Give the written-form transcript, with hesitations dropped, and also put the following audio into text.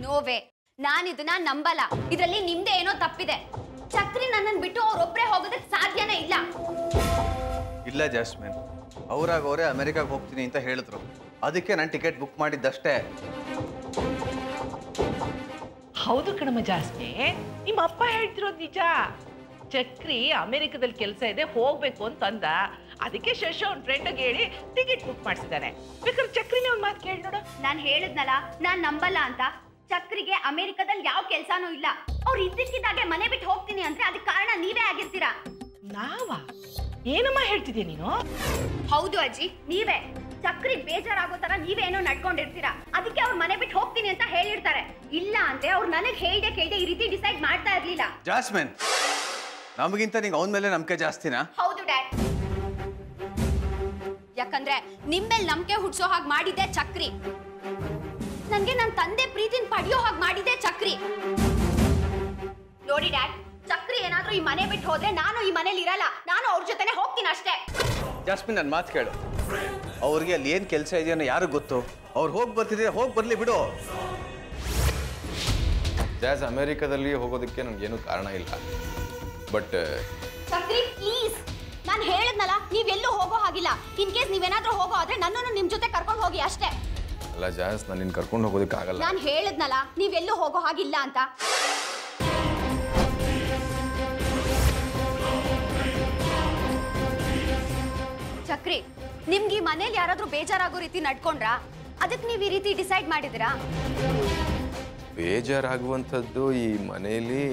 ನೋವೇ, ನಾನು ಇದನ್ನ ನಂಬಲ್ಲ. ಇದರಲ್ಲಿ ನಿಮ್ದೇ ಏನೋ ತಪ್ಪಿದೆ. ಚಕ್ರಿ ನನ್ನನ್ನು ಬಿಟ್ಟು ಅವ್ರೊಬ್ಬರೇ ಹೋಗೋದಕ್ಕೆ ಸಾಧ್ಯನೇ ಇಲ್ಲ. ಇಲ್ಲ ಜಾಸ್ಮಿನ್, ಅವರೇ ಅಮೆರಿಕಾಗೆ ಹೋಗ್ತೀನಿ ಅಂತ ಹೇಳಿದ್ರು. ಅದಕ್ಕೆ ನಾನು ಟಿಕೆಟ್ ಬುಕ್ ಮಾಡಿದ್ದಷ್ಟೇ. ಹೌದು ಕಣಮ್ಮ ಜಾಸ್ಮಿನ್, ನಿಮ್ಮ ಅಪ್ಪ ಹೇಳ್ತಿರೋದು ನಿಜ. ಚಕ್ರಿ ಅಮೆರಿಕದಲ್ಲಿ ಕೆಲಸ ಇದೆ, ಹೋಗ್ಬೇಕು ಅಂತಂದ. ಅದಕ್ಕೆ ಶಶಿ ಅವ್ನ ಫ್ರೆಂಡ್ಗೆ ಹೇಳಿ ಟಿಕೆಟ್ ಬುಕ್ ಮಾಡಿಸಿದ್ದಾನೆ. ಬೇಕಾದ್ರೆ ಚಕ್ರಿನೇ ಒಂದು ಮಾತು ಕೇಳಿ ನೋಡು. ನಾನು ಹೇಳಿದ್ನಲ್ಲ, ನಾನು ನಂಬಲ್ಲ ಅಂತ. ಚಕ್ರಿಗೆ ಅಮೆರಿಕದಲ್ಲಿ ಯಾವ ಕೆಲಸನೂ ಇಲ್ಲ. ಅವ್ರು ಇದ್ದಕ್ಕಿದ್ದಾಗೆ ಮನೆ ಬಿಟ್ಟು ಹೋಗ್ತೀನಿ ಅಂದ್ರೆ ಅದಕ್ಕೆ ಕಾರಣ ನೀವೇ ಆಗಿರ್ತೀರಾ. ನಾವಾ? ಏನಮ್ಮ ಹೇಳ್ತಿದ್ಯಾ ನೀನು? ಹೌದು ಅಜ್ಜಿ, ನೀವೇ. ಚಕ್ರಿ ಬೇಜಾರಾಗೋ ತರ ನೀವೇನೋ ನಡ್ಕೊಂಡಿರ್ತೀರಾ. ಅದಕ್ಕೆ ಅವ್ರು ಮನೆ ಬಿಟ್ಟು ಹೋಗ್ತೀನಿ ಅಂತ ಹೇಳಿರ್ತಾರೆ. ಇಲ್ಲ ಅಂದ್ರೆ ಅವ್ರು ನನಗೆ ಕೇಳ್ದೆ ಈ ರೀತಿ ಡಿಸೈಡ್ ಮಾಡ್ತಾ ಇರ್ಲಿಲ್ಲ. ಜಾಸ್ಮಿನ್, ನಮಗಿಂತ ನಿಂಗೆ ಅವನ ಮೇಲೆ ನಂಬಿಕೆ ಜಾಸ್ತಿನಾ? ಹೌದು ಡ್ಯಾಡ್. ಯಾಕಂದ್ರೆ ನಿಮ್ಮೇಲೆ ನಂಬಿಕೆ ಹುಡ್ಸೋ ಹಾಗೆ ಮಾಡಿದ್ದೆ ಚಕ್ರಿ. ನನ್ಗೆ ನನ್ನ ತಂದೆ ಪ್ರೀತಿನ ಪಡೆಯೋ ಹಾಗೆ ಮಾಡಿದ್ದೆ ಚಕ್ರಿ. ನೋಡಿ ಡ್ಯಾಡ್, ಚಕ್ರಿ ಏನಾದ್ರೂ ಈ ಮನೆ ಬಿಟ್ಟು ಹೋದ್ರೆ ನಾನು ಈ ಮನೇಲಿ ಇರಲ್ಲ. ನಾನು ಅವ್ರ ಜೊತೆನೆ ಹೋಗ್ತೀನಿ ಅಷ್ಟೇ. ಜಾಸ್ಮಿನ್, ನನ್ನ ಮಾತು ಕೇಳು. ಅವ್ರಿಗೆ ಅಲ್ಲಿ ಏನು ಕೆಲಸ ಇದೆಯೋ ಯಾರಿಗೂ ಗೊತ್ತು. ಅವ್ರು ಹೋಗಿ ಬರ್ತಿದ್ರೆ ಹೋಗಿ ಬರ್ಲಿ ಬಿಡು. ಜಾಸ್ ಅಮೆರಿಕಾದಲ್ಲಿ ಹೋಗೋದಕ್ಕೆ ನಮ್ಗೇನು ಕಾರಣ ಇಲ್ಲ. ಬಟ್ ಚಕ್ರಿ ಪ್ಲೀಸ್, ನಾನು ಹೇಳಿದ್ನಲ್ಲ, ನೀವೆಲ್ಲೂ ಹೋಗೋ ಹಾಗಿಲ್ಲ. ಇನ್ ಕೇಸ್ ನೀವೇನಾದ್ರೂ ಹೋಗೋ ಆದ್ರೆ ನನ್ನನ್ನು ನಿಮ್ ಜೊತೆ ಕರ್ಕೊಂಡು ಹೋಗಿ ಅಷ್ಟೇ. ಅಲ್ಲ ಜಾಸ್, ನಾನು ನಿನ್ನ ಕರ್ಕೊಂಡು ಹೋಗೋದಕ್ಕೆ ಆಗಲ್ಲ. ನಾನು ಹೇಳಿದ್ನಲ್ಲ, ನೀವೆಲ್ಲೂ ಹೋಗೋ ಹಾಗಿಲ್ಲ ಅಂತ. ಚಕ್ರಿ, ನಿಮ್ಗೆ ಈ ಮನೇಲಿ ಯಾರಾದ್ರೂ ಬೇಜಾರಾಗೋ ರೀತಿ ನಡ್ಕೊಂಡ್ರಾ? ಅದಕ್ಕೆ ನೀವು ಈ ರೀತಿ ಡಿಸೈಡ್ ಮಾಡಿದಿರಾ? ಬೇಜಾರಾಗುವಂಥದ್ದು ಈ ಮನೆಯಲ್ಲಿ